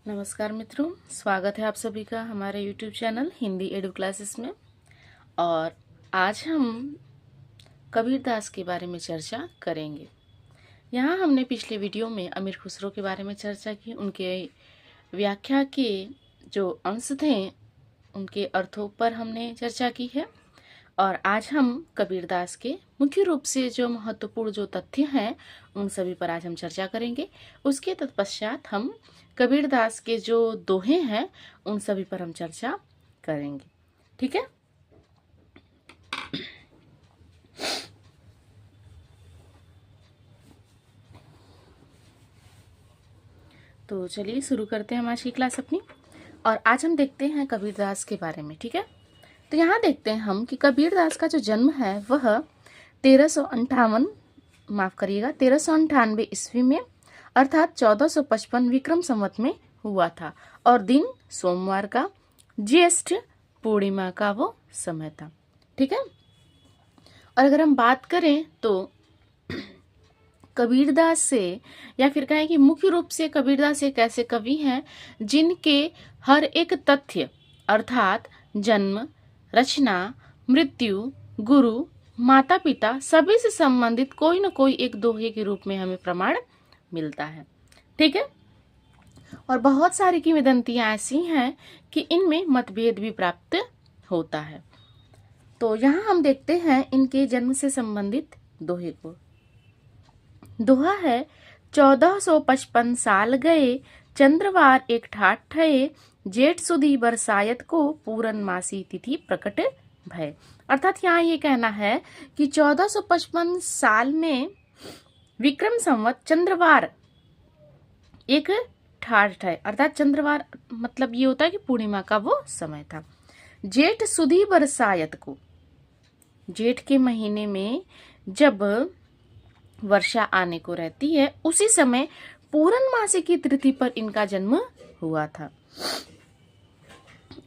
नमस्कार मित्रों, स्वागत है आप सभी का हमारे YouTube चैनल हिंदी एडु क्लासेस में। और आज हम कबीरदास के बारे में चर्चा करेंगे। यहाँ हमने पिछले वीडियो में अमीर खुसरो के बारे में चर्चा की, उनके व्याख्या के जो अंश थे उनके अर्थों पर हमने चर्चा की है। और आज हम कबीरदास के मुख्य रूप से जो महत्वपूर्ण जो तथ्य हैं उन सभी पर आज हम चर्चा करेंगे। उसके तत्पश्चात हम कबीरदास के जो दोहे हैं उन सभी पर हम चर्चा करेंगे। ठीक है, तो चलिए शुरू करते हैं हम आज की क्लास अपनी। और आज हम देखते हैं कबीरदास के बारे में। ठीक है, तो यहाँ देखते हैं हम कि कबीरदास का जो जन्म है वह 1398 ईस्वी में अर्थात 1455 विक्रम संवत में हुआ था और दिन सोमवार का ज्येष्ठ पूर्णिमा का वो समय था। ठीक है, और अगर हम बात करें तो कबीरदास से या फिर कहें कि मुख्य रूप से कबीरदास एक ऐसे कवि हैं जिनके हर एक तथ्य अर्थात जन्म, रचना, मृत्यु, गुरु, माता पिता सभी से संबंधित कोई न कोई एक दोहे के रूप में हमें प्रमाण मिलता है। ठीक है, और बहुत सारी किंवदंतियां ऐसी हैं कि इनमें मतभेद भी प्राप्त होता है। तो यहाँ हम देखते हैं इनके जन्म से संबंधित दोहे को। दोहा है 1455 साल गए, चंद्रवार एक ठाठ ठये, जेठ सुदी बरसायत को पूरन मासी तिथि प्रकट भय। अर्थात यहाँ ये कहना है कि 1455 साल में विक्रम संवत चंद्रवार एक ठाठ है, अर्थात चंद्रवार मतलब ये होता है कि पूर्णिमा का वो समय था। जेठ सुदी बरसायत को, जेठ के महीने में जब वर्षा आने को रहती है उसी समय पूरन मासी की तिथि पर इनका जन्म हुआ था।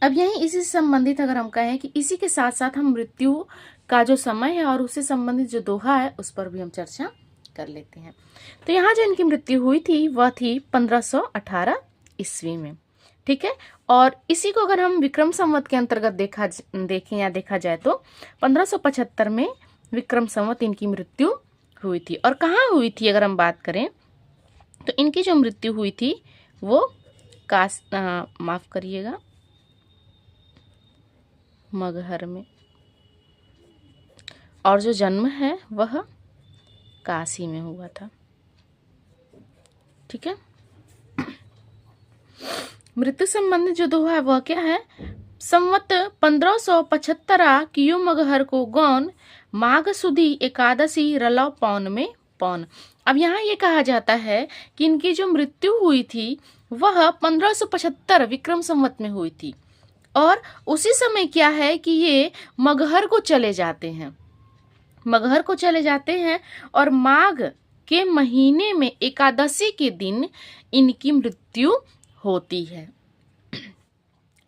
अब यही इसी से संबंधित अगर हम कहें कि इसी के साथ साथ हम मृत्यु का जो समय है और उससे संबंधित जो दोहा है उस पर भी हम चर्चा कर लेते हैं। तो यहाँ जो इनकी मृत्यु हुई थी वह थी 1518 ईस्वी में। ठीक है, और इसी को अगर हम विक्रम संवत के अंतर्गत देखा जाए तो 1575 में विक्रम संवत इनकी मृत्यु हुई थी। और कहाँ हुई थी अगर हम बात करें तो इनकी जो मृत्यु हुई थी वो माफ करिएगा मगहर में, और जो जन्म है वह काशी में हुआ था। ठीक है, मृत्यु संबंधित जो दोहा है वह क्या है? संवत 1575 कियो मगहर को गौन, माघ सुदी एकादशी रलौ पौन में पौन। अब यहाँ ये कहा जाता है कि इनकी जो मृत्यु हुई थी वह 1575 विक्रम संवत में हुई थी और उसी समय क्या है कि ये मगहर को चले जाते हैं, मगहर को चले जाते हैं और माघ के महीने में एकादशी के दिन इनकी मृत्यु होती है।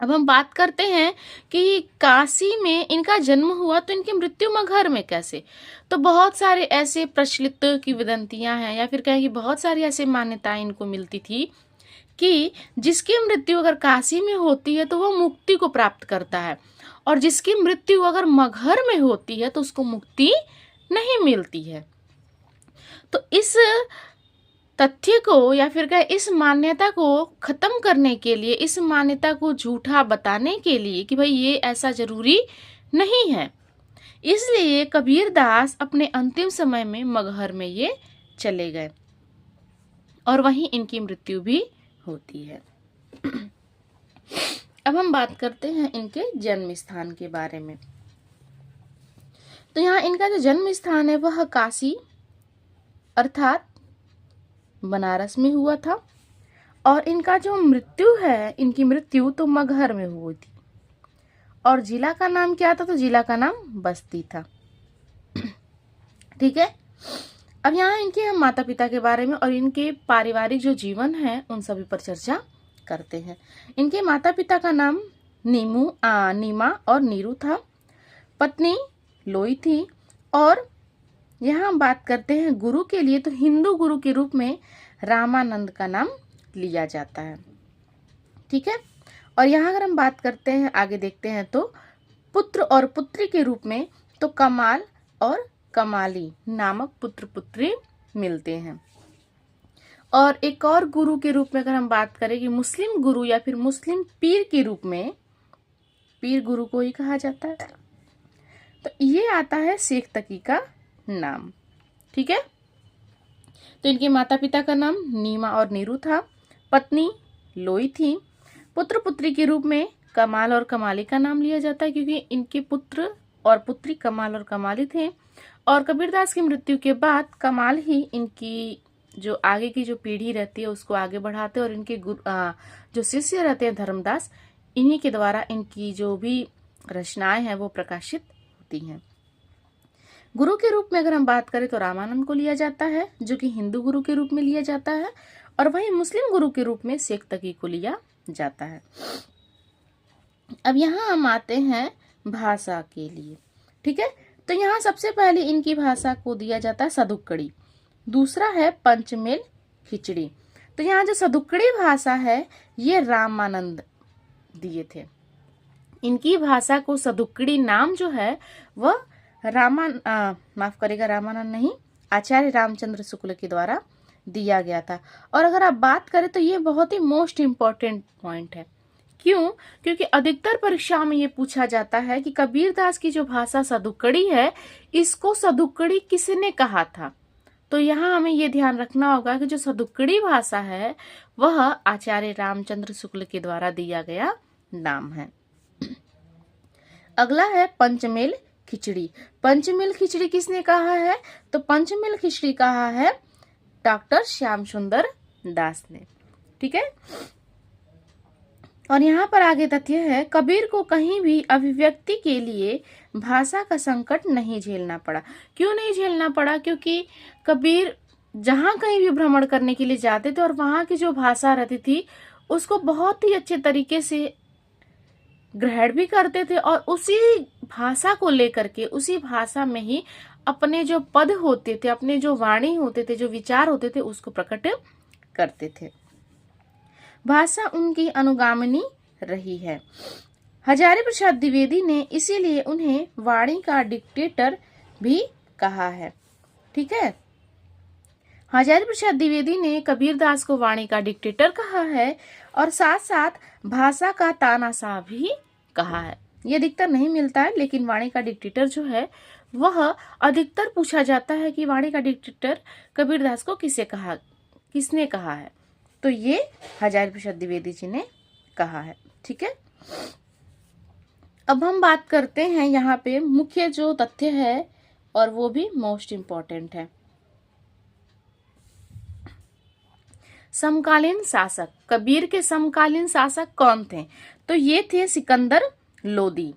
अब हम बात करते हैं कि काशी में इनका जन्म हुआ तो इनकी मृत्यु मगहर में कैसे? तो बहुत सारे ऐसे प्रचलित किंवदंतियां हैं या फिर कहें कि बहुत सारी ऐसी मान्यताएं इनको मिलती थी कि जिसकी मृत्यु अगर काशी में होती है तो वो मुक्ति को प्राप्त करता है और जिसकी मृत्यु अगर मगहर में होती है तो उसको मुक्ति नहीं मिलती है। तो इस तथ्य को या फिर कहें इस मान्यता को खत्म करने के लिए, इस मान्यता को झूठा बताने के लिए कि भाई ये ऐसा जरूरी नहीं है, इसलिए कबीरदास अपने अंतिम समय में मगहर में ये चले गए और वहीं इनकी मृत्यु भी होती है। अब हम बात करते हैं इनके जन्म स्थान के बारे में। तो यहाँ इनका जो जन्म स्थान है वह काशी अर्थात बनारस में हुआ था और इनका जो मृत्यु है, इनकी मृत्यु तो मगहर में हुई थी और जिला का नाम क्या था? तो जिला का नाम बस्ती था। ठीक है, अब यहाँ इनके हम माता पिता के बारे में और इनके पारिवारिक जो जीवन है उन सभी पर चर्चा करते हैं। इनके माता पिता का नाम नीमा और नीरू था, पत्नी लोई थी और यहाँ हम बात करते हैं गुरु के लिए तो हिंदू गुरु के रूप में रामानंद का नाम लिया जाता है। ठीक है। और यहाँ अगर हम बात करते हैं, आगे देखते हैं, तो पुत्र और पुत्री के रूप में तो कमाल और कमाली नामक पुत्र पुत्री मिलते हैं। और एक और गुरु के रूप में अगर हम बात करें कि मुस्लिम गुरु या फिर मुस्लिम पीर के रूप में, पीर गुरु को ही कहा जाता है, तो ये आता है शेख तकी का नाम। ठीक है। तो इनके माता पिता का नाम नीमा और नीरू था, पत्नी लोई थी। पुत्र पुत्री के रूप में कमाल और कमाली का नाम लिया जाता है क्योंकि इनके पुत्र और पुत्री कमाल और कमाली थे। और कबीरदास की मृत्यु के बाद कमाल ही इनकी जो आगे की जो पीढ़ी रहती है उसको आगे बढ़ाते हैं, और इनके जो शिष्य रहते हैं धर्मदास, इन्हीं के द्वारा इनकी जो भी रचनाएं हैं वो प्रकाशित होती हैं। गुरु के रूप में अगर हम बात करें तो रामानंद को लिया जाता है, जो कि हिंदू गुरु के रूप में लिया जाता है, और वहीं मुस्लिम गुरु के रूप में शेख तकी को लिया जाता है। अब यहाँ हम आते हैं भाषा के लिए। ठीक है। तो यहाँ सबसे पहले इनकी भाषा को दिया जाता है सदुक्कड़ी, दूसरा है पंचमेल खिचड़ी। तो यहाँ जो सदुक्कड़ी भाषा है ये रामानंद दिए थे। इनकी भाषा को सदुक्कड़ी नाम जो है वह माफ करेगा, रामानंद नहीं, आचार्य रामचंद्र शुक्ल के द्वारा दिया गया था। और अगर आप बात करें तो ये बहुत ही मोस्ट इम्पोर्टेंट पॉइंट है। क्यों? क्योंकि अधिकतर परीक्षा में ये पूछा जाता है कि कबीरदास की जो भाषा सदुक्कड़ी है, इसको सदुक्कड़ी किसने कहा था। तो यहाँ हमें ये ध्यान रखना होगा कि जो सदुक्कड़ी भाषा है वह आचार्य रामचंद्र शुक्ल के द्वारा दिया गया नाम है। अगला है पंचमेल खिचड़ी। पंचमेल खिचड़ी किसने कहा है? तो पंचमेल खिचड़ी कहा है डॉक्टर श्याम सुंदर दास ने। ठीक है। और यहाँ पर आगे तथ्य है, कबीर को कहीं भी अभिव्यक्ति के लिए भाषा का संकट नहीं झेलना पड़ा। क्यों नहीं झेलना पड़ा? क्योंकि कबीर जहाँ कहीं भी भ्रमण करने के लिए जाते थे और वहाँ की जो भाषा रहती थी उसको बहुत ही अच्छे तरीके से ग्रहण भी करते थे, और उसी भाषा को लेकर के उसी भाषा में ही अपने जो पद होते थे, अपने जो वाणी होते थे, जो विचार होते थे, उसको प्रकट करते थे। भाषा उनकी अनुगामिनी रही है। हजारी प्रसाद द्विवेदी ने इसीलिए उन्हें वाणी का डिक्टेटर भी कहा है। ठीक है। हजारी प्रसाद द्विवेदी ने कबीरदास को वाणी का डिक्टेटर कहा है और साथ साथ भाषा का तानाशाह भी कहा है। ये अधिकतर नहीं मिलता है, लेकिन वाणी का डिक्टेटर जो है वह अधिकतर पूछा जाता है कि वाणी का डिक्टेटर कबीरदास को किसने कहा है। तो ये हजारी प्रसाद द्विवेदी जी ने कहा है। ठीक है। अब हम बात करते हैं यहाँ पे मुख्य जो तथ्य है, और वो भी मोस्ट इम्पोर्टेंट है। समकालीन शासक। कबीर के समकालीन शासक कौन थे? तो ये थे सिकंदर लोदी।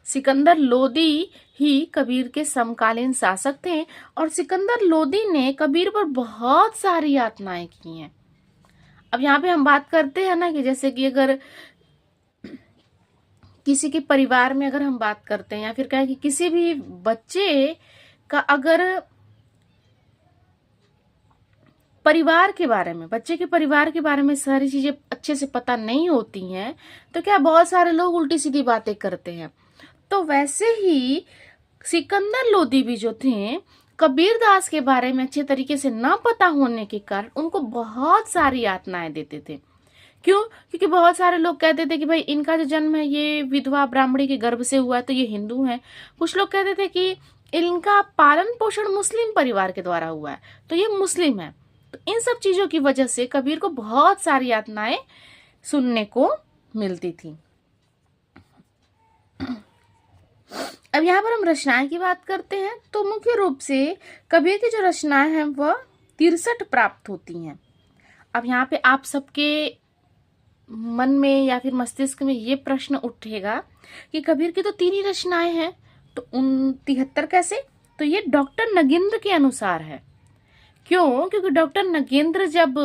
सिकंदर लोदी ही कबीर के समकालीन शासक थे, और सिकंदर लोदी ने कबीर पर बहुत सारी यातनाएं की हैं। अब यहाँ पे हम बात करते हैं ना कि जैसे कि अगर किसी के परिवार में अगर हम बात करते हैं, या फिर कहें कि किसी भी बच्चे का अगर बच्चे के परिवार के बारे में सारी चीजें अच्छे से पता नहीं होती हैं, तो क्या बहुत सारे लोग उल्टी सीधी बातें करते हैं। तो वैसे ही सिकंदर लोदी भी जो थे, कबीरदास के बारे में अच्छे तरीके से न पता होने के कारण उनको बहुत सारी यातनाएं देते थे। क्यों? क्योंकि बहुत सारे लोग कहते थे कि भाई इनका जो जन्म है ये विधवा ब्राह्मणी के गर्भ से हुआ है, तो ये हिंदू हैं। कुछ लोग कहते थे कि इनका पालन पोषण मुस्लिम परिवार के द्वारा हुआ है, तो ये मुस्लिम है। तो इन सब चीजों की वजह से कबीर को बहुत सारी यातनाएं सुनने को मिलती थी। अब यहाँ पर हम रचनाएं की बात करते हैं, तो मुख्य रूप से कबीर की जो रचनाएं हैं वह 63 प्राप्त होती हैं। अब यहाँ पे आप सबके मन में या फिर मस्तिष्क में ये प्रश्न उठेगा कि कबीर की तो 3 ही रचनाएं हैं, तो उन 73 कैसे? तो ये डॉक्टर नगेंद्र के अनुसार है। क्यों? क्योंकि डॉक्टर नगेंद्र जब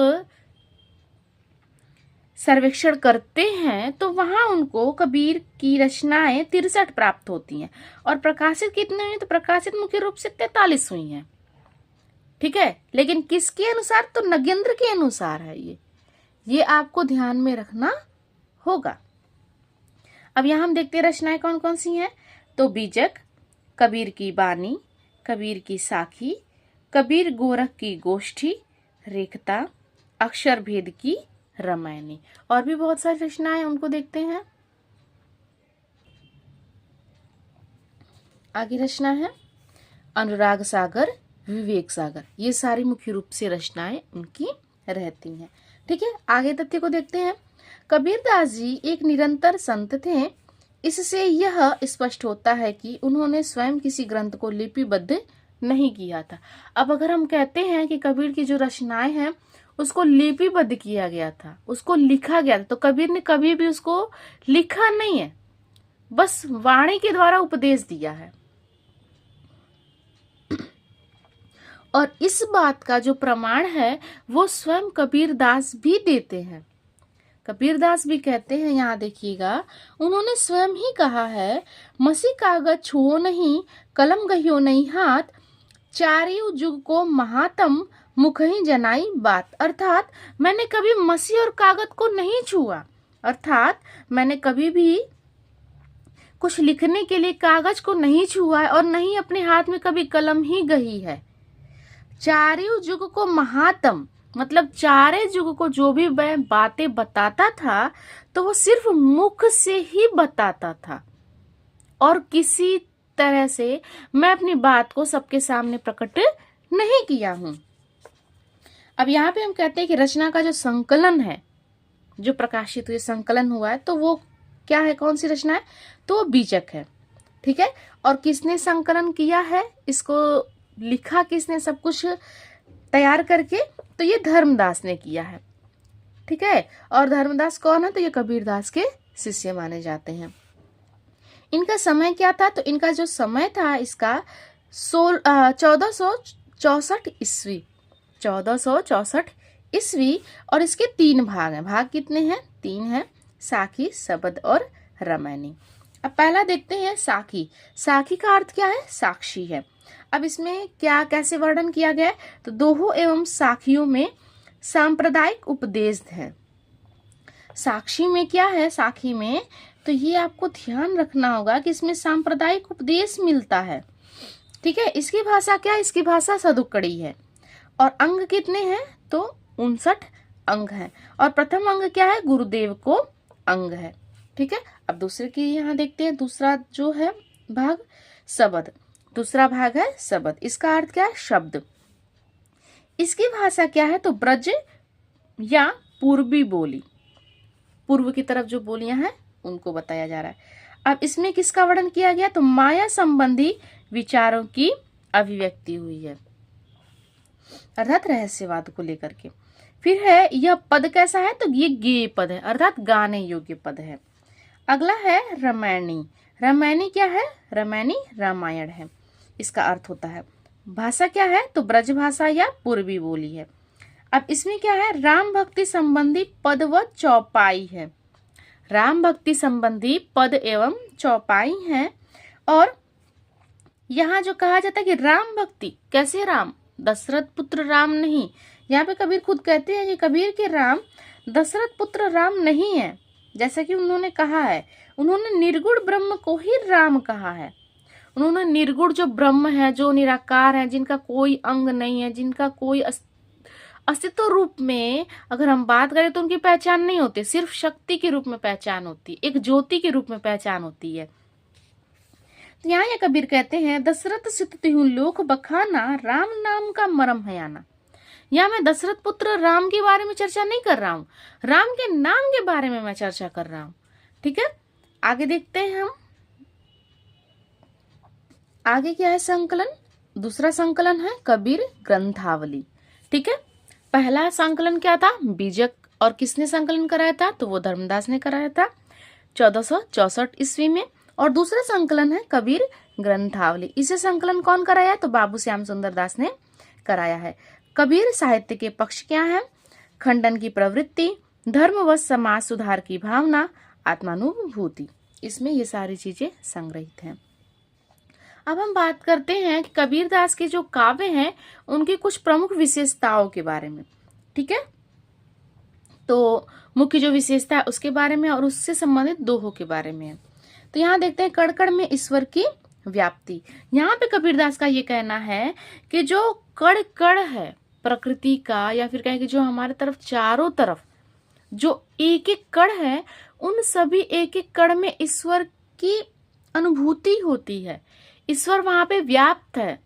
सर्वेक्षण करते हैं तो वहां उनको कबीर की रचनाएं 63 प्राप्त होती हैं, और प्रकाशित कितने हुई? तो प्रकाशित मुख्य रूप से 43 हुई हैं। ठीक है। लेकिन किसके अनुसार? तो नगेंद्र के अनुसार है ये आपको ध्यान में रखना होगा। अब यहाँ हम देखते हैं रचनाएं कौन कौन सी हैं। तो बीजक, कबीर की बानी, कबीर की साखी, कबीर गोरख की गोष्ठी, रेखता, अक्षर भेद की रामायणी। और भी बहुत सारी रचनाएं, उनको देखते हैं। आगे रचना है अनुराग सागर, विवेक सागर। ये सारी मुख्य रूप से रचनाएं उनकी रहती हैं। ठीक है, आगे तथ्य को देखते हैं। कबीरदास जी एक निरंतर संत थे। इससे यह स्पष्ट होता है कि उन्होंने स्वयं किसी ग्रंथ को लिपिबद्ध नहीं किया था। अब अगर हम कहते हैं कि कबीर की जो रचनाएं हैं उसको लिपिबद्ध किया गया था, उसको लिखा गया था, तो कबीर ने कभी भी उसको लिखा नहीं है, बस वाणी के द्वारा उपदेश दिया है। और इस बात का जो प्रमाण है वो स्वयं कबीरदास भी देते हैं। कबीरदास भी कहते हैं, यहाँ देखिएगा, उन्होंने स्वयं ही कहा है, मसी कागज छुओ नहीं, कलम गहियो नहीं हाथ, चारियों जुग को महातम मुख ही जनाई बात। अर्थात मैंने कभी मसी और कागज को नहीं छुआ, अर्थात मैंने कभी भी कुछ लिखने के लिए कागज को नहीं छुआ है और नहीं अपने हाथ में कभी कलम ही गही है। चारियों युग को महातम मतलब चारे युग को जो भी मैं बातें बताता था तो वो सिर्फ मुख से ही बताता था और किसी तरह से मैं अपनी बात को सबके सामने प्रकट नहीं किया हूं। अब यहाँ पे हम कहते हैं कि रचना का जो संकलन है, जो प्रकाशित हुए संकलन हुआ है, तो वो क्या है, कौन सी रचना है, तो वो बीजक है। ठीक है, और किसने संकलन किया है, इसको लिखा किसने, सब कुछ तैयार करके, तो ये धर्मदास ने किया है। ठीक है, और धर्मदास कौन है, तो ये कबीरदास के शिष्य माने जाते हैं। इनका समय क्या था, तो इनका जो समय था इसका 1464 ईस्वी, 1464 ईस्वी। और इसके 3 भाग हैं। भाग कितने हैं, 3 हैं, साखी, शबद और रामायणी। अब पहला देखते हैं साखी। साखी का अर्थ क्या है, साक्षी है। अब इसमें क्या कैसे वर्णन किया गया है, तो दोहों एवं साखियों में सांप्रदायिक उपदेश है। साक्षी में क्या है, साखी में, तो ये आपको ध्यान रखना होगा कि इसमें सांप्रदायिक उपदेश मिलता है। ठीक है, इसकी भाषा क्या है, इसकी भाषा सदुक्कड़ी है। और अंग कितने हैं, तो 59 अंग हैं। और प्रथम अंग क्या है, गुरुदेव को अंग है। ठीक है, अब दूसरे की यहाँ देखते हैं। दूसरा जो है भाग शबद, दूसरा भाग है शबद। इसका अर्थ क्या है, शब्द। इसकी भाषा क्या है, तो ब्रज या पूर्वी बोली, पूर्व की तरफ जो बोलियां हैं उनको बताया जा रहा है। अब इसमें किसका वर्णन किया गया, तो माया संबंधी विचारों की अभिव्यक्ति हुई है, अर्थात रहस्यवाद को लेकर के। फिर है यह पद कैसा है, तो ये गेय पद है, अर्थात गाने योग्य पद है। अगला है रामायणी। रामायणी क्या है, रामायणी रामायण है, इसका अर्थ होता है। भाषा क्या है, तो ब्रज भाषा या पूर्वी बोली है। अब इसमें क्या है, राम भक्ति संबंधी पद व चौपाई है। राम भक्ति संबंधी पद एवं चौपाई है। और यहाँ जो कहा जाता है कि राम भक्ति, कैसे राम, दशरथ पुत्र राम नहीं। यहाँ पे कबीर खुद कहते हैं कि कबीर के राम दशरथ पुत्र राम नहीं है, जैसा कि उन्होंने कहा है। उन्होंने निर्गुण ब्रह्म को ही राम कहा है। उन्होंने निर्गुण जो ब्रह्म है, जो निराकार है, जिनका कोई अंग नहीं है, जिनका कोई अस्तित्व रूप में अगर हम बात करें तो उनकी पहचान नहीं होती, सिर्फ शक्ति के रूप में पहचान होती है, एक ज्योति के रूप में पहचान होती है। तो यहाँ ये कबीर कहते हैं, दशरथ सित तिहु लोक बखाना, राम नाम का मरम है आना। यहाँ मैं दशरथ पुत्र राम के बारे में चर्चा नहीं कर रहा हूँ, राम के नाम के बारे में मैं चर्चा कर रहा हूँ। ठीक है, आगे देखते हैं हम। आगे क्या है संकलन, दूसरा संकलन है कबीर ग्रंथावली। ठीक है, पहला संकलन क्या था, बीजक, और किसने संकलन कराया था, तो वो धर्मदास ने कराया था 1464 ईस्वी में। और दूसरा संकलन है कबीर ग्रंथावली। इसे संकलन कौन कराया, तो बाबू श्याम सुंदर दास ने कराया है। कबीर साहित्य के पक्ष क्या है, खंडन की प्रवृत्ति, धर्म व समाज सुधार की भावना, आत्मानुभूति, इसमें ये सारी चीजें संग्रहित हैं। अब हम बात करते हैं कि कबीरदास के जो काव्य हैं उनकी कुछ प्रमुख विशेषताओं के बारे में। ठीक है, तो मुख्य जो विशेषता है उसके बारे में और उससे संबंधित दोहों के बारे में है। तो यहाँ देखते हैं कण कण में ईश्वर की व्याप्ति। यहाँ पे कबीरदास का ये कहना है कि जो कण कण है प्रकृति का, या फिर कहें कि जो हमारे तरफ चारों तरफ जो एक एक कण है, उन सभी एक एक कण में ईश्वर की अनुभूति होती है, ईश्वर वहां पे व्याप्त है।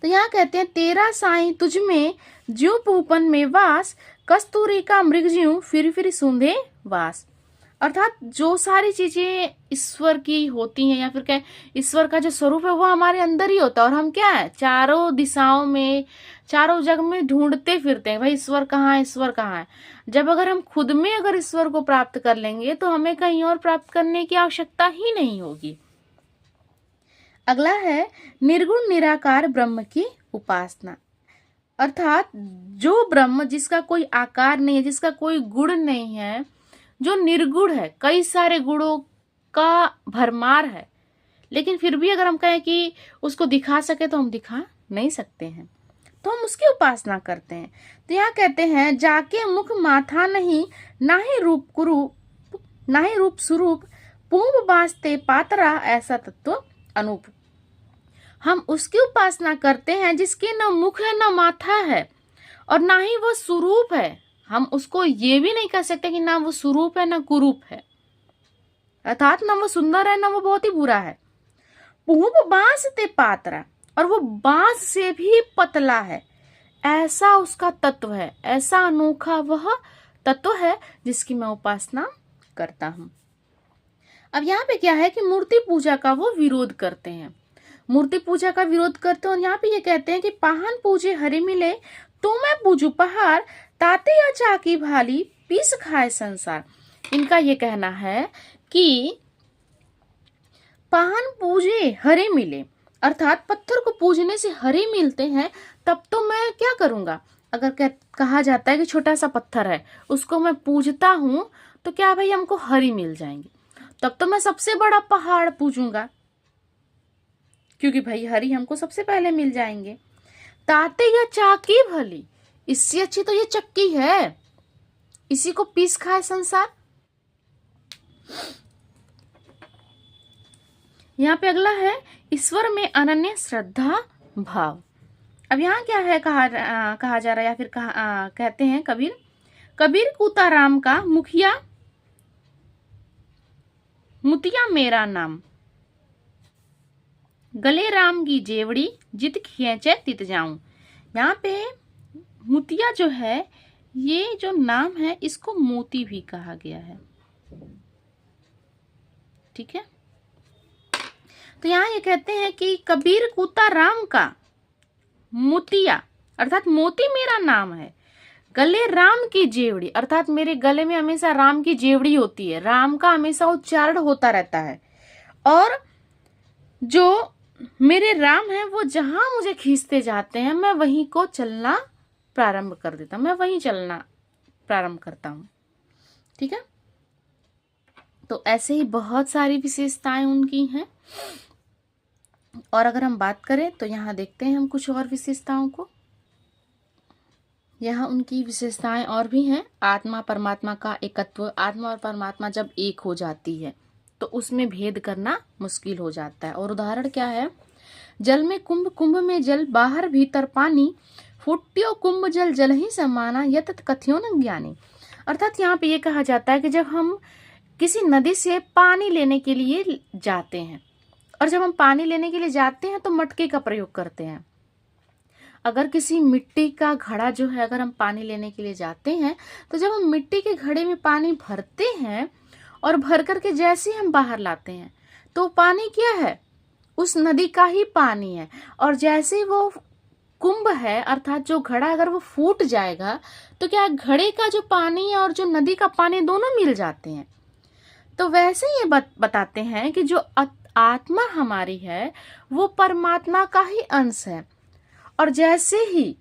तो यहाँ कहते हैं तेरा साईं तुझ में ज्यों पूपन में वास, कस्तूरी का मृग ज्यों फिर सूंधे वास। अर्थात जो सारी चीजें ईश्वर की होती हैं, या फिर क्या ईश्वर का जो स्वरूप है वो हमारे अंदर ही होता है, और हम क्या है चारों दिशाओं में चारों जग में ढूंढते फिरते हैं, भाई ईश्वर कहाँ है, ईश्वर कहाँ है। जब अगर हम खुद में अगर ईश्वर को प्राप्त कर लेंगे तो हमें कहीं और प्राप्त करने की आवश्यकता ही नहीं होगी। अगला है निर्गुण निराकार ब्रह्म की उपासना। अर्थात जो ब्रह्म जिसका कोई आकार नहीं है, जिसका कोई गुण नहीं है, जो निर्गुण है, कई सारे गुणों का भरमार है, लेकिन फिर भी अगर हम कहें कि उसको दिखा सके तो हम दिखा नहीं सकते हैं, तो हम उसकी उपासना करते हैं। तो यहाँ कहते हैं जाके मुख माथा नहीं, ना ही रूप कुरूप, ना ही रूप स्वरूप, पूंब बांसते पातरा, ऐसा तत्व अनूप। हम उसकी उपासना करते हैं जिसके न मुख है न माथा है और ना ही वो स्वरूप है। हम उसको ये भी नहीं कह सकते कि ना वो स्वरूप है ना कुरूप है, अर्थात ना वो सुंदर है ना वो बहुत ही बुरा है। पूंब बांसते पातरा, और वो बांस से भी पतला है, ऐसा उसका तत्व है, ऐसा अनोखा वह तत्व है जिसकी मैं उपासना करता हूं। अब यहाँ पे क्या है कि मूर्ति पूजा का वो विरोध करते हैं, मूर्ति पूजा का विरोध करते हैं, और यहाँ पे ये कहते हैं कि पाहन पूजे हरि मिले, तो मैं पूजू पहाड़, ताते या चाकी भाली, पीस खाए संसार। इनका ये कहना है कि पाहन पूजे हरे मिले, अर्थात पत्थर को पूजने से हरे मिलते हैं, तब तो मैं क्या करूंगा। अगर कहा जाता है कि छोटा सा पत्थर है उसको मैं पूजता हूं तो क्या भाई हमको हरी मिल जाएंगे, तब तो मैं सबसे बड़ा पहाड़ पूजूंगा, क्योंकि भाई हरी हमको सबसे पहले मिल जाएंगे। ताते या चाकी भली, इससे अच्छी तो ये चक्की है, इसी को पीस खाए संसार। यहाँ पे अगला है ईश्वर में अनन्य श्रद्धा भाव। अब यहाँ क्या है कहा जा रहा है, या फिर कहते हैं कबीर कूता राम का मुखिया, मुतिया मेरा नाम, गले राम की जेवड़ी, जित खींचे तित जाऊं। यहाँ पे मुतिया जो है, ये जो नाम है इसको मोती भी कहा गया है, ठीक है। तो यहाँ ये कहते हैं कि कबीर कूता राम का मुतिया, अर्थात मोती मेरा नाम है, गले राम की जेवड़ी, अर्थात मेरे गले में हमेशा राम की जेवड़ी होती है, राम का हमेशा उच्चारण होता रहता है, और जो मेरे राम है वो जहां मुझे खींचते जाते हैं मैं वहीं को चलना प्रारंभ कर देता हूं, मैं वहीं चलना प्रारंभ करता हूं, ठीक है। तो ऐसे ही बहुत सारी विशेषताएं उनकी हैं, और अगर हम बात करें तो यहाँ देखते हैं हम कुछ और विशेषताओं को। यहाँ उनकी विशेषताएं और भी हैं। आत्मा परमात्मा का एकत्व, आत्मा और परमात्मा जब एक हो जाती है तो उसमें भेद करना मुश्किल हो जाता है, और उदाहरण क्या है, जल में कुंभ, कुंभ में जल, बाहर भीतर पानी, फुट्टियो कुंभ जल, जल ही समाना, यत कथ्यो न ज्ञानी। अर्थात यहाँ पे ये कहा जाता है कि जब हम किसी नदी से पानी लेने के लिए जाते हैं, और जब हम पानी लेने के लिए जाते हैं तो मटके का प्रयोग करते हैं। अगर किसी मिट्टी का घड़ा जो है, अगर हम पानी लेने के लिए जाते हैं तो जब हम मिट्टी के घड़े में पानी भरते हैं और भर करके जैसे हम बाहर लाते हैं तो पानी क्या है, उस नदी का ही पानी है, और जैसे वो कुंभ है अर्थात जो घड़ा अगर वो फूट जाएगा तो क्या घड़े का जो पानी है और जो नदी का पानी दोनों मिल जाते हैं। तो वैसे ये बताते हैं कि जो आत्मा हमारी है वो परमात्मा का ही अंश है, और जैसे ही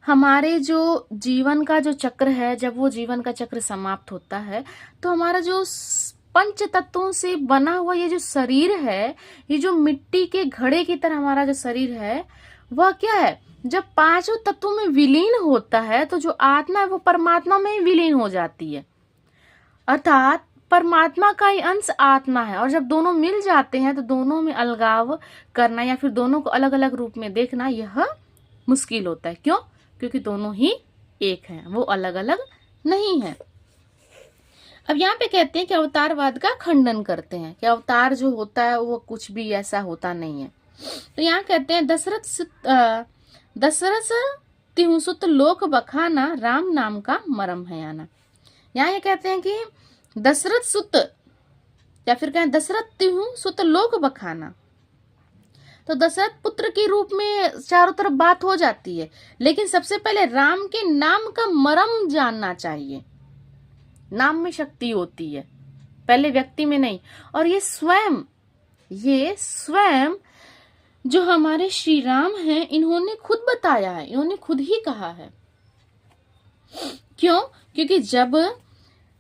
हमारे जो जीवन का जो चक्र है, जब वो जीवन का चक्र समाप्त होता है तो हमारा जो पंच तत्वों से बना हुआ ये जो शरीर है, ये जो मिट्टी के घड़े की तरह हमारा जो शरीर है वह क्या है, जब पांचों तत्वों में विलीन होता है तो जो आत्मा है वो परमात्मा में ही विलीन हो जाती है, अर्थात परमात्मा का ही अंश आत्मा है। और जब दोनों मिल जाते हैं तो दोनों में अलगाव करना या फिर दोनों को अलग अलग रूप में देखना यह मुश्किल होता है। क्यों? क्योंकि दोनों ही एक हैं, वो अलग अलग नहीं है। अब यहाँ पे कहते हैं कि अवतारवाद का खंडन करते हैं कि अवतार जो होता है वो कुछ भी ऐसा होता नहीं है। तो यहाँ कहते हैं दशरथ तिहु सुत लोक बखाना राम नाम का मरम है आना। यहाँ ये कहते हैं कि दशरथ सुत या फिर कहें दशरथ तिहु सुत लोक बखाना, तो दशरथ पुत्र के रूप में चारों तरफ बात हो जाती है, लेकिन सबसे पहले राम के नाम का मरम जानना चाहिए। नाम में शक्ति होती है, पहले व्यक्ति में नहीं। और ये स्वयं जो हमारे श्री राम हैं इन्होंने खुद बताया है, इन्होंने खुद ही कहा है। क्यों? क्योंकि जब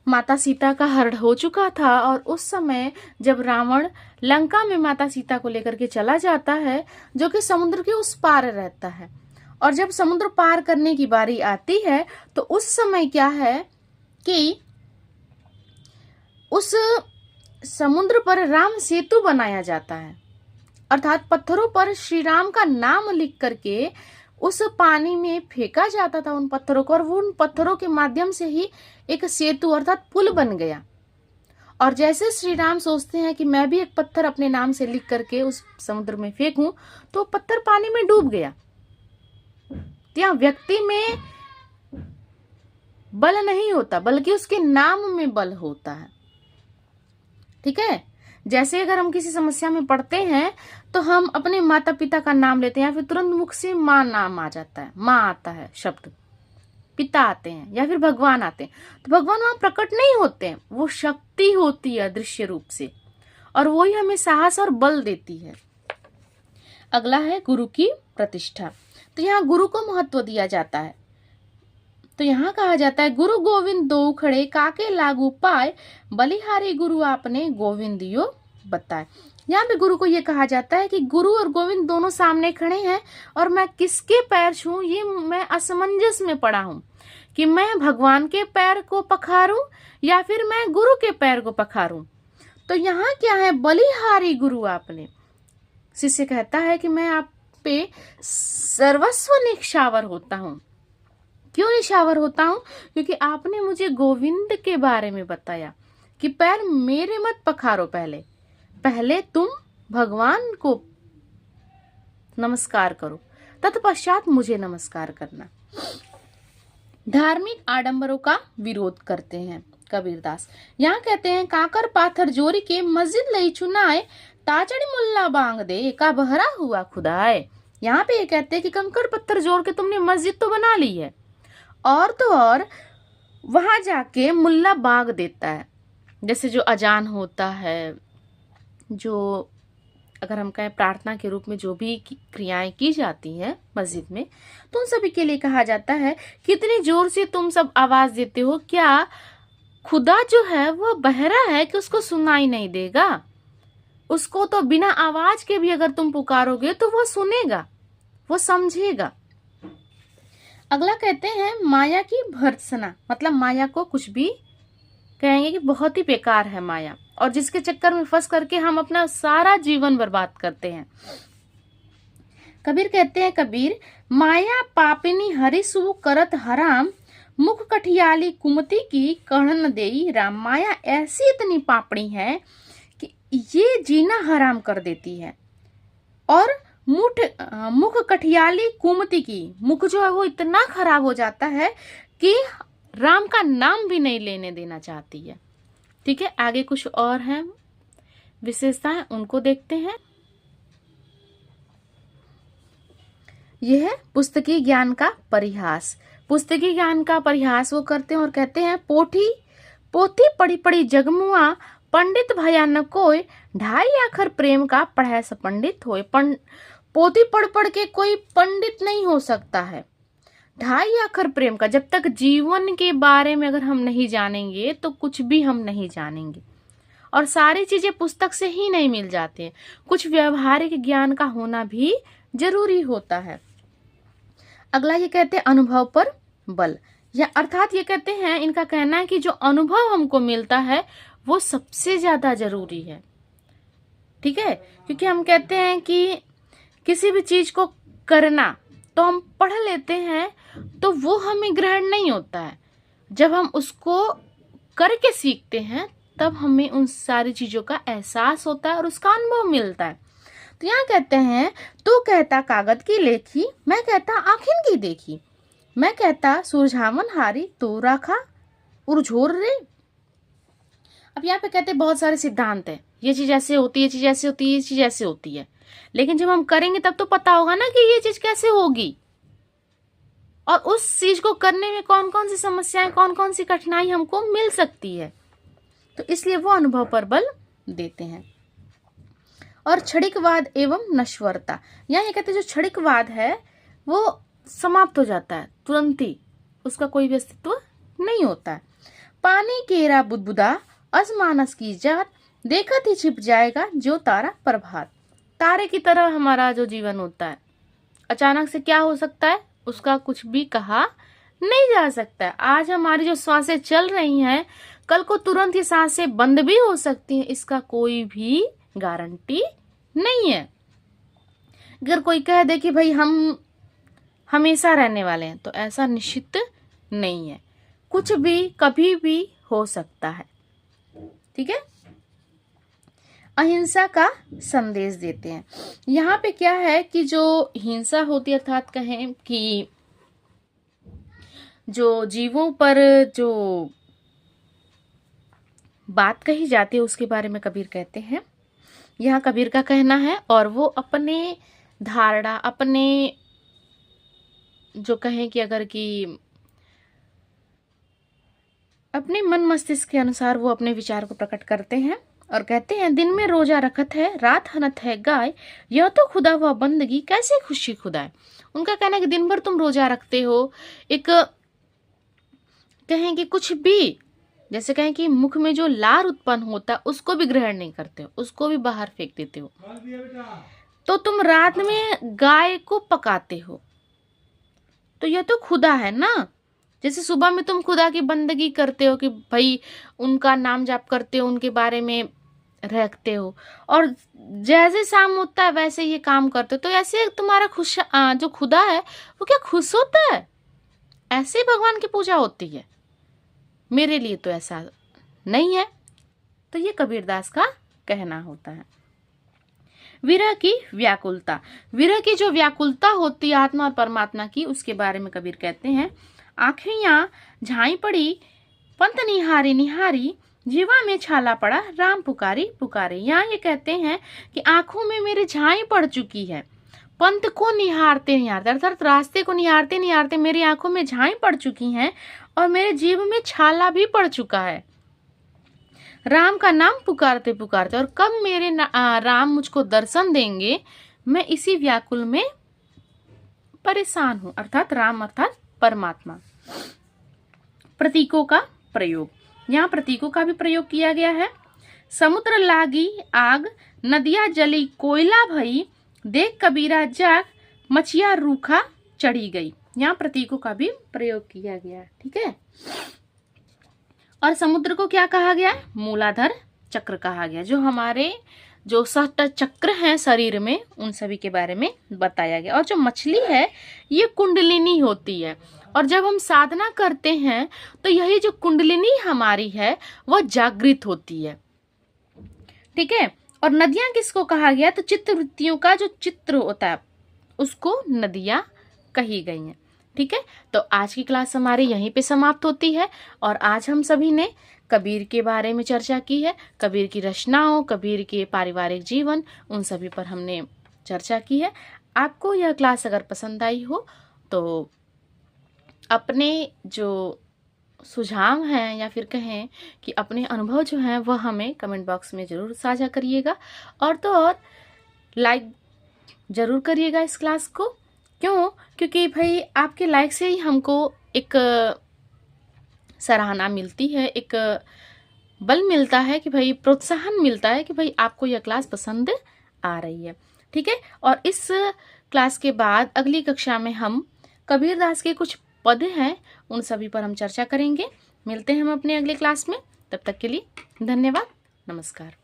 माता सीता का हरण हो चुका था और उस समय जब रावण लंका में माता सीता को लेकर के चला जाता है, जो कि समुद्र के उस पार रहता है, और जब समुद्र पार करने की बारी आती है तो उस समय क्या है कि उस समुद्र पर राम सेतु बनाया जाता है, अर्थात पत्थरों पर श्री राम का नाम लिख करके उस पानी में फेंका जाता था उन पत्थरों को, और वो उन पत्थरों के माध्यम से ही एक सेतु अर्थात पुल बन गया। और जैसे श्री राम सोचते हैं कि मैं भी एक पत्थर अपने नाम से लिख करके उस समुद्र में फेंकूं, तो पत्थर पानी में डूब गया। यहाँ व्यक्ति में बल नहीं होता बल्कि उसके नाम में बल होता है। ठीक है, जैसे अगर हम किसी समस्या में पड़ते हैं तो हम अपने माता पिता का नाम लेते हैं या फिर तुरंत मुख से माँ नाम आ जाता है, माँ आता है शब्द, पिता आते हैं या फिर भगवान आते हैं। तो भगवान वहां प्रकट नहीं होते हैं, वो शक्ति होती है दृश्य रूप से, और वो ही हमें साहस और बल देती है। अगला है गुरु की प्रतिष्ठा। तो यहाँ गुरु को महत्व दिया जाता है। तो यहाँ कहा जाता है गुरु गोविंद दो खड़े काके लागू पाए, बलिहारी गुरु आपने गोविंदियो बताए। यहाँ पे गुरु को ये कहा जाता है कि गुरु और गोविंद दोनों सामने खड़े हैं और मैं किसके पैर छूं ये मैं असमंजस में पड़ा हूं कि मैं भगवान के पैर को पखारूं या फिर मैं गुरु के पैर को पखारूं। तो यहाँ क्या है, बलिहारी गुरु आपने। शिष्य कहता है कि मैं आप पे सर्वस्व निछावर होता हूं। क्यों निछावर होता हूं? क्योंकि आपने मुझे गोविंद के बारे में बताया कि पैर मेरे मत पखारो, पहले तुम भगवान को नमस्कार करो, तत्पश्चात मुझे नमस्कार करना। धार्मिक आडंबरों का विरोध करते हैं कबीरदास। यहाँ कहते हैं काकर पाथर जोरी के मस्जिद लई चुनाए, ताचड़ी मुल्ला बांग दे का बहरा हुआ खुदाए। यहाँ पे ये कहते हैं कि कंकड़ पत्थर जोड़ के तुमने मस्जिद तो बना ली है, और तो और वहां जाके मुल्ला बाग देता है। जैसे जो अजान होता है, जो अगर हम कहें प्रार्थना के रूप में जो भी क्रियाएं की जाती हैं मस्जिद में, तो उन सभी के लिए कहा जाता है कितनी जोर से तुम सब आवाज देते हो, क्या खुदा जो है वो बहरा है कि उसको सुनाई नहीं देगा? उसको तो बिना आवाज के भी अगर तुम पुकारोगे तो वो सुनेगा, वो समझेगा। अगला कहते हैं माया की भर्त्सना, मतलब माया को कुछ भी कहेंगे कि बहुत ही बेकार है माया, और जिसके चक्कर में फंस करके हम अपना सारा जीवन बर्बाद करते हैं। कबीर कहते हैं, कबीर माया पापिनी हरिसु करत हराम, मुख कठियाली कुमति की कहन देई राम। माया ऐसी इतनी पापड़ी है कि ये जीना हराम कर देती है, और मुख कठियाली कुमति की, मुख जो है वो इतना खराब हो जाता है कि राम का नाम भी नहीं लेने देना चाहती है। ठीक है, आगे कुछ और हैं विशेषताएं, उनको देखते हैं। यह है पुस्तकीय ज्ञान का परिहास। पुस्तकीय ज्ञान का परिहास वो करते हैं और कहते हैं पोथी पड़ी पड़ी जगमुआ, पंडित भया न कोई, ढाई आखर प्रेम का पढ़ाए से पंडित होए। पोथी पढ़ पढ़ के कोई पंडित नहीं हो सकता है। ढाई आखर प्रेम का, जब तक जीवन के बारे में अगर हम नहीं जानेंगे तो कुछ भी हम नहीं जानेंगे, और सारी चीजें पुस्तक से ही नहीं मिल जाते हैं। कुछ व्यवहारिक ज्ञान का होना भी जरूरी होता है। अगला ये कहते हैं अनुभव पर बल, या अर्थात ये कहते हैं, इनका कहना है कि जो अनुभव हमको मिलता है वो सबसे ज्यादा जरूरी है। ठीक है, क्योंकि हम कहते हैं कि किसी भी चीज को करना तो हम पढ़ लेते हैं तो वो हमें ग्रहण नहीं होता है, जब हम उसको करके सीखते हैं तब हमें उन सारी चीजों का एहसास होता है और उसका अनुभव मिलता है। तो यहाँ कहते हैं, तू कहता कागज की लेखी, मैं कहता आखिन की देखी, मैं कहता सुरझावन हारी तू राखा उरझोर रे। अब यहाँ पे कहते हैं बहुत सारे सिद्धांत है, ये चीज ऐसे होती है, ये चीज ऐसे होती है, ये चीज ऐसे होती है, लेकिन जब हम करेंगे तब तो पता होगा ना कि ये चीज कैसे होगी और उस चीज को करने में कौन कौन सी समस्याएं, कौन कौन सी कठिनाई हमको मिल सकती है। तो इसलिए वो अनुभव पर बल देते हैं। और क्षणिकवाद एवं नश्वरता, यहाँ ये कहते हैं जो क्षणिकवाद है वो समाप्त हो जाता है तुरंत ही, उसका कोई भी अस्तित्व नहीं होता है। पानी केरा बुदबुदा असमानस की जात, देखत ही छिप जाएगा जो तारा प्रभात। तारे की तरह हमारा जो जीवन होता है, अचानक से क्या हो सकता है उसका कुछ भी कहा नहीं जा सकता है। आज हमारी जो सांसें चल रही हैं, कल को तुरंत ही सांसें बंद भी हो सकती हैं, इसका कोई भी गारंटी नहीं है। अगर कोई कह दे कि भाई हम हमेशा रहने वाले हैं, तो ऐसा निश्चित नहीं है, कुछ भी कभी भी हो सकता है। ठीक है, अहिंसा का संदेश देते हैं। यहाँ पे क्या है कि जो हिंसा होती है, अर्थात कहें कि जो जीवों पर जो बात कही जाती है उसके बारे में कबीर कहते हैं। यहाँ कबीर का कहना है, और वो अपने धारणा, अपने जो कहें कि अगर कि अपने मन मस्तिष्क के अनुसार वो अपने विचार को प्रकट करते हैं और कहते हैं, दिन में रोजा रखत है, रात हनत है गाय, यह तो खुदा हुआ बंदगी कैसे खुशी खुदाए। उनका कहना है कि दिन भर तुम रोजा रखते हो, एक कहें कि कुछ भी, जैसे कहें कि मुख में जो लार उत्पन्न होता है उसको भी ग्रहण नहीं करते हो, उसको भी बाहर फेंक देते हो। तो तुम रात में गाय को पकाते हो, तो यह तो खुदा है ना। जैसे सुबह में तुम खुदा की बंदगी करते हो कि भाई उनका नाम जाप करते हो, उनके बारे में रखते हो, और जैसे शाम होता है वैसे ये काम करते हो, तो ऐसे तुम्हारा जो खुदा है वो क्या खुश होता है? ऐसे भगवान की पूजा होती है? मेरे लिए तो ऐसा नहीं है। तो ये कबीरदास का कहना होता है। विरह की व्याकुलता, विरह की जो व्याकुलता होती है आत्मा और परमात्मा की, उसके बारे में कबीर कहते हैं, आँखें झाई पड़ी पंत निहारी निहारी, जीवा में छाला पड़ा राम पुकारी पुकारे। यहाँ ये कहते हैं कि आंखों में मेरे झाई पड़ चुकी है, पंथ को निहारते निहारते, अर्थात रास्ते को निहारते निहारते मेरी आंखों में झाई पड़ चुकी हैं और मेरे जीव में छाला भी पड़ चुका है। राम का नाम पुकारते पुकारते, और कब मेरे राम मुझको दर्शन देंगे, मैं इसी व्याकुल में परेशान हूं। अर्थात राम अर्थात परमात्मा। प्रतीकों का प्रयोग, यहाँ प्रतीकों का भी प्रयोग किया गया है। समुद्र लागी आग, नदिया जली कोयला भई, देख कबीरा जाग, मछिया रूखा चढ़ी गई। यहाँ प्रतीकों का भी प्रयोग किया गया है। ठीक है, और समुद्र को क्या कहा गया? मूलाधार चक्र कहा गया। जो हमारे जो 7 चक्र हैं शरीर में, उन सभी के बारे में बताया गया। और जो मछली है ये कुंडलिनी होती है, और जब हम साधना करते हैं तो यही जो कुंडलिनी हमारी है वह जागृत होती है। ठीक है, और नदियां किसको कहा गया? तो चित्त वृत्तियों का जो चित्र होता है उसको नदियां कही गई हैं। ठीक है, तो आज की क्लास हमारी यहीं पे समाप्त होती है, और आज हम सभी ने कबीर के बारे में चर्चा की है। कबीर की रचनाओं, कबीर के पारिवारिक जीवन, उन सभी पर हमने चर्चा की है। आपको यह क्लास अगर पसंद आई हो तो अपने जो सुझाव हैं या फिर कहें कि अपने अनुभव जो हैं वह हमें कमेंट बॉक्स में ज़रूर साझा करिएगा, और तो और लाइक ज़रूर करिएगा इस क्लास को। क्यों? क्योंकि भाई आपके लाइक से ही हमको एक सराहना मिलती है, एक बल मिलता है कि भाई प्रोत्साहन मिलता है कि भाई आपको यह क्लास पसंद आ रही है। ठीक है, और इस क्लास के बाद अगली कक्षा में हम कबीरदास के कुछ पद हैं, उन सभी पर हम चर्चा करेंगे। मिलते हैं हम अपने अगले क्लास में, तब तक के लिए धन्यवाद, नमस्कार।